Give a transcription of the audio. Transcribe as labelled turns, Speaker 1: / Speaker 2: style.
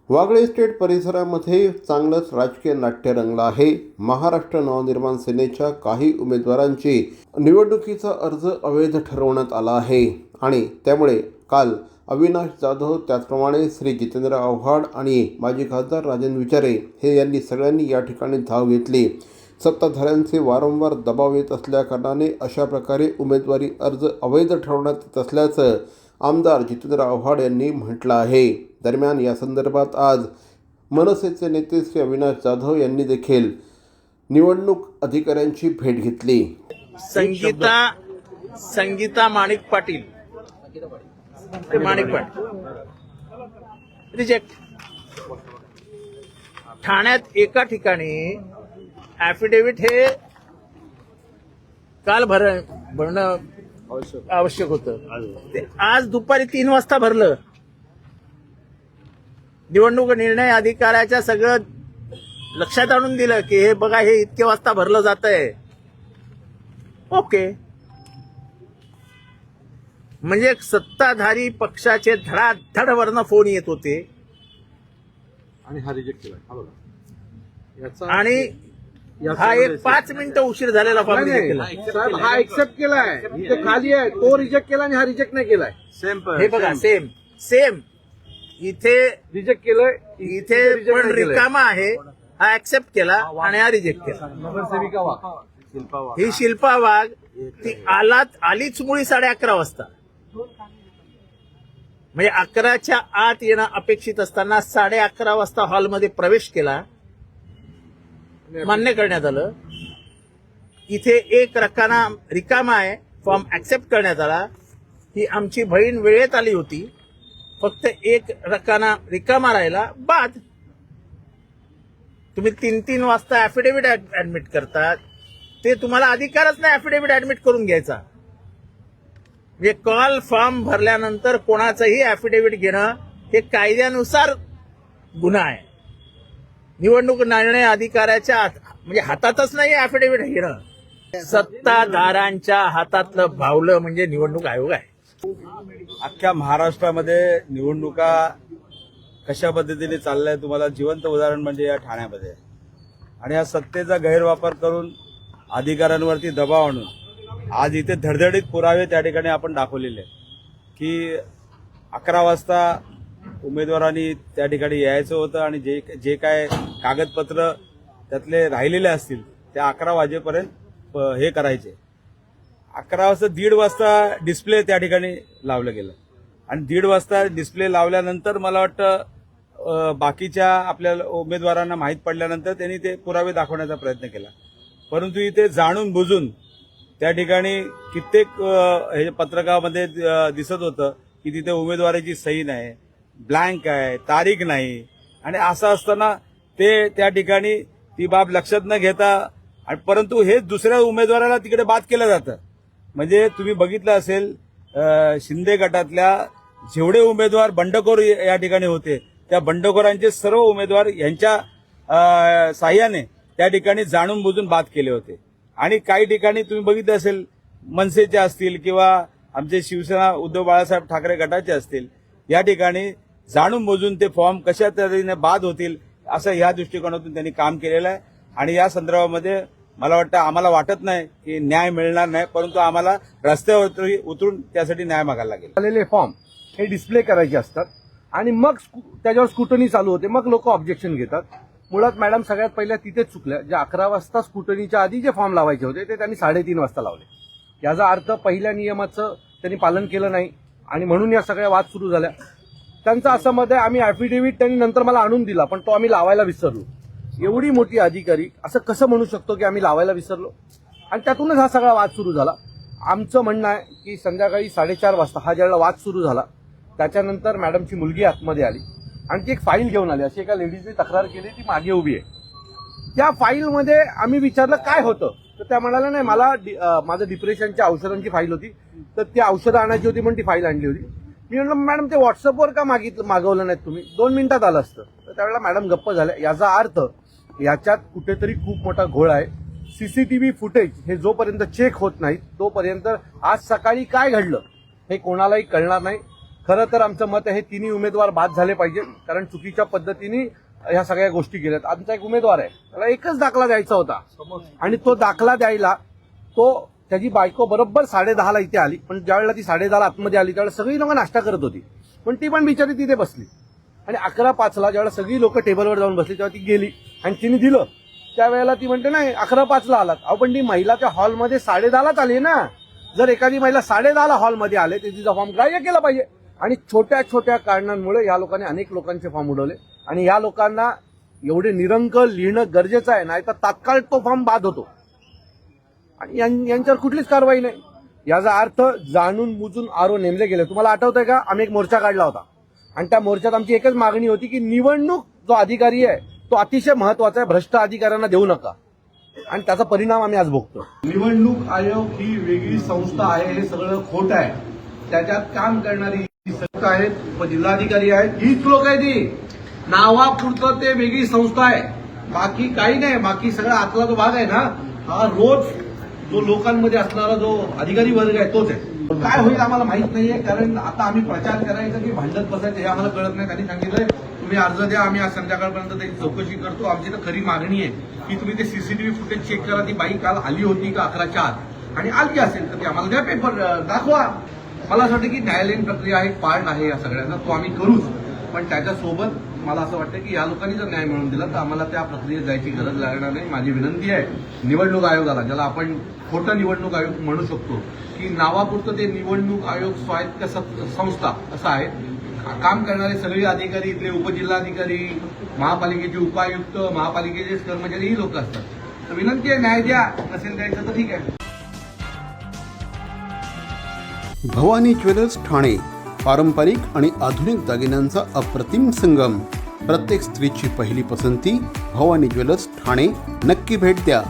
Speaker 1: Wagle estate परिसरामध्ये चांगलंच राजकीय नाट्य रंगलं आहे. महाराष्ट्र नवनिर्माण सेनेच्या काही उमेदवारांची निवडणुकीचा अर्ज अवैध ठरवण्यात आला आहे आणि त्यामुळे काल अविनाश जाधव, त्याचप्रमाणे श्री जितेंद्र आव्हाड आणि माजी खासदार राजेंद्र विचारे हे यांनी सगळ्यांनी या ठिकाणी धाव घेतली. सत्ताधाऱ्यांचे वारंवार दबाव येत असल्याकारणाने अशा प्रकारे उमेदवारी अर्ज अवैध ठरवण्यात येत असल्याचं आमदार जितेंद्र आव्हाड यांनी म्हटलं आहे. दरम्यान या संदर्भात आज मनसेचे नेते श्री अविनाश जाधव यांनी देखील निवडणूक अधिकाऱ्यांची भेट घेतली.
Speaker 2: संगीता माणिक पाटील रिजेक्ट. ठाण्यात एका ठिकाणी ऍफिडेव्हिट हे काल भरणं आवश्यक होतं, ते आज दुपारी 3 वाजता भरलं. निवडणूक निर्णय अधिकाऱ्याच्या सगळं लक्षात आणून दिलं की हे बघा, हे इतके वाजता भरलं जात आहे. ओके, म्हणजे सत्ताधारी पक्षाचे धडाधड वरनं फोन येत होते
Speaker 3: आणि हा रिजेक्ट केला.
Speaker 2: आणि हा एक 5 मिनिटं उशीर झालेला फॉर्म रिजेक्ट केला.
Speaker 3: साहेब हा एक्सेप्ट केलाय, इथे खाली आहे, तो रिजेक्ट केला आणि हा रिजेक्ट नाही केलाय.
Speaker 2: हे बघा, सेम इथे
Speaker 3: रिजेक्ट केलंय,
Speaker 2: इथे पण रिकामा आहे, हा ऍक्सेप्ट केला आणि हा रिजेक्ट केला.
Speaker 3: नगरसेविका वाघ,
Speaker 2: ही शिल्पा वाघ ती आलीच मुळी 11:30 वाजता, म्हणजे 11च्या आत येणं अपेक्षित असताना 11:30 वाजता हॉलमध्ये प्रवेश केला. मान्य करण्यात आलं. इथे एक रिकामा आहे, फॉर्म ऍक्सेप्ट करण्यात आला. ही आमची बहीण वेळेत आली होती, फक्त एक रिकामा राहिला. बाद. तुम्ही 3 वाजता ऍफिडेव्हिट ऍडमिट करतात, ते तुम्हाला अधिकारच नाही ऍफिडेव्हिट ऍडमिट करून घ्यायचा. म्हणजे कॉल फॉर्म भरल्यानंतर कोणाचंही ऍफिडेव्हिट घेणं हे कायद्यानुसार गुन्हा आहे. निवडणूक निर्णय अधिकाऱ्याच्या म्हणजे हातातच नाही ऍफिडेव्हिट घेणं. सत्ताधाऱ्यांच्या हातातलं भावलं म्हणजे निवडणूक आयोग आहे.
Speaker 4: अख्ख्या महाराष्ट्रामध्ये निवडणुका कशा पद्धतीने चालल्या तुम्हाला जिवंत उदाहरण म्हणजे या ठाण्यामध्ये. आणि या सत्तेचा गैरवापर करून अधिकाऱ्यांवरती दबाव आणून आज इथे धडधडीत पुरावे त्या ठिकाणी आपण दाखवलेले की 11 वाजता उमेदवारांनी त्या ठिकाणी यायचं होतं आणि जे काय कागदपत्र त्यातले राहिलेले असतील ते 11 वाजेपर्यंत हे करायचे. 11 वाजता 1:30 वाजता डिस्प्ले त्या ठिकाणी लावलं गेलं आणि 1:30 वाजता डिस्प्ले लावल्यानंतर मला वाटतं बाकीच्या आपल्या उमेदवारांना माहीत पडल्यानंतर त्यांनी ते पुरावे दाखवण्याचा प्रयत्न केला. परंतु इथे जाणून बुजून त्या ठिकाणी कित्येक हे पत्रकामध्ये दिसत होतं की तिथे उमेदवाराची सही नाही, ब्लँक आहे, तारीख नाही. आणि असं असताना ते त्या ठिकाणी ती बाब लक्षात न घेता आणि परंतु हे दुसऱ्या उमेदवाराला तिकडे बाद केलं जातं. म्हणजे तुम्ही बघितलं असेल शिंदे गटातल्या जेवढे उमेदवार बंडखोर या ठिकाणी होते त्या बंडखोरांचे सर्व उमेदवार यांच्या साह्याने त्या ठिकाणी जाणून बुजून बाद केले होते. आणि काही ठिकाणी तुम्ही बघितलं असेल मनसेचे असतील किंवा आमचे शिवसेना उद्धव बाळासाहेब ठाकरे गटाचे असतील, या ठिकाणी जाणून बुजून ते फॉर्म कशा तऱ्हेने बाद होतील असं या दृष्टिकोनातून त्यांनी काम केलेलं आहे. आणि या संदर्भामध्ये मला वाटतं आम्हाला वाटत नाही की न्याय मिळणार नाही, परंतु आम्हाला रस्त्यावर उतरून त्यासाठी न्याय मागायला लागेल.
Speaker 3: आलेले फॉर्म हे डिस्प्ले करायचे असतात आणि मग त्याच्यावर स्क्रुटनी चालू होते, मग लोक ऑब्जेक्शन घेतात. मुळात मॅडम सगळ्यात पहिल्या तिथेच चुकल्या. जे 11 वाजता स्क्रुटनीच्या आधी जे फॉर्म लावायचे होते ते त्यांनी 3:30 वाजता लावले. याचा अर्थ पहिल्या नियमाचं त्यांनी पालन केलं नाही आणि म्हणून या सगळ्या वाद सुरू झाल्या. त्यांचं असं मत आहे आम्ही ऍफिडेव्हिट त्यांनी नंतर मला आणून दिला पण तो आम्ही लावायला विसरलो. एवढी मोठी अधिकारी असं कसं म्हणू शकतो की आम्ही लावायला विसरलो? आणि त्यातूनच हा सगळा वाद सुरू झाला. आमचं म्हणणं आहे की संध्याकाळी 4:30 वाजता हा ज्यावेळेला वाद सुरू झाला त्याच्यानंतर मॅडमची मुलगी आतमध्ये आली आणि ती एक फाईल घेऊन आली. अशी एका लेडीजने तक्रार केली, ती मागे उभी आहे. त्या फाईलमध्ये आम्ही विचारलं काय होतं, तर त्या म्हणाल्या नाही मला माझं डिप्रेशनच्या औषधांची फाईल होती, तर ती औषधं आणायची होती म्हणून ती फाईल आणली होती. मी म्हटलं मॅडम ते व्हॉट्सअपवर का मागवलं नाहीत तुम्ही, 2 मिनिटात आलं असतं. तर त्यावेळेला मॅडम गप्प झाल्या. याचा अर्थ याच्यात कुठेतरी खूप मोठा घोळ आहे. सीसीटीव्ही फुटेज हे जोपर्यंत चेक होत नाहीत तोपर्यंत आज सकाळी काय घडलं हे कोणालाही कळणार नाही. खरं तर आमचं मत आहे तिन्ही उमेदवार बाद झाले पाहिजे, कारण चुकीच्या पद्धतीने ह्या सगळ्या गोष्टी केल्यात. आमचा एक उमेदवार आहे, त्याला एकच दाखला द्यायचा होता आणि तो दाखला द्यायला त्याची बायको बरोबर 10:30ला इथे आली, पण ज्यावेळेला ती 10:30ला आतमध्ये आली त्यावेळेला सगळी लोक नाश्ता करत होती, पण ती पण बिचारी तिथे बसली. आणि 11:05ला ज्यावेळेला सगळी लोक टेबलवर जाऊन बसली तेव्हा ती गेली आणि तिने दिलं. त्यावेळेला ती म्हणते नाही 11:05ला आलात. अहो पण ती महिला त्या हॉलमध्ये 10:30लाच आली ना. जर एखादी महिला 10:30ला हॉलमध्ये आले तर तिचा फॉर्म ग्राह्य केला पाहिजे. आणि छोट्या छोट्या कारणांमुळे या लोकांनी अनेक लोकांचे फॉर्म उडवले आणि या लोकांना एवढे निरंक लिहिणं गरजेचं आहे, नाही तर तात्काळ तो फॉर्म बाद होतो आणि यांच्यावर कुठलीच कारवाई नाही. याचा अर्थ जाणून बुजून आरो नेमले गेले. तुम्हाला आठवतंय का, आम्ही एक मोर्चा काढला होता आणि त्या मोर्चात आमची एकच मागणी होती की निवडणूक जो अधिकारी आहे तो अतिशय महत्वाचा आहे, भ्रष्ट अधिकाऱ्यांना देऊ नका. आणि त्याचा परिणाम आम्ही आज भोगतो. निवडणूक आयोग ही वेगळी संस्था आहे, हे सगळं खोट आहे. त्याच्यात काम करणारी संस्था आहेत, जिल्हाधिकारी आहेत, हीच लोक आहे. ती नावापुरतं ते वेगळी संस्था आहे, बाकी काही नाही. बाकी सगळा आतला जो भाग आहे ना, हा रोज जो लोकांमध्ये असणारा जो अधिकारी वर्ग आहे तोच आहे. काय होईल आम्हाला माहित नाहीये, कारण आता आम्ही प्रचार करायचा की भांडत बसायचं हे आम्हाला कळत नाही. त्यांनी सांगितलंय तुम्ही अर्ज द्या, आम्ही आज संध्याकाळपर्यंत त्याची चौकशी करतो. आमची तर खरी मागणी आहे की तुम्ही ते सीसीटीव्ही फुटेज चेक करा, ती बाई काल आली होती का 11च्या आत, आणि आली असेल तर ते आम्हाला द्या, पेपर दाखवा. मला असं वाटतं की न्यायालयीन प्रक्रिया एक पार्ट आहे या सगळ्यांचा, तो आम्ही करूच. पण त्याच्यासोबत मला असं वाटतं की या लोकांनी जर न्याय मिळवून दिला तर आम्हाला त्या प्रक्रियेत जायची गरज लागणार नाही. माझी विनंती आहे निवडणूक आयोगाला, ज्याला आपण खोटं निवडणूक आयोग म्हणू शकतो, की नावापुरतं ते निवडणूक आयोग स्वायत्त संस्था असं आहे. काम करणारे सगळे अधिकारी, इथले उपजिल्हाधिकारी, महापालिकेचे उपायुक्त, महापालिकेचे कर्मचारी ही लोक असतात. तर विनंती आहे न्याय द्या, नसेल द्यायचं तर ठीक आहे.
Speaker 1: भवानी ज्वेलर्स ठाणे, पारंपरिक आणि आधुनिक दागिन्यांचा अप्रतिम संगम. प्रत्येक स्त्रीची पहिली पसंती भवानी ज्वेलर्स ठाणे. नक्की भेट द्या.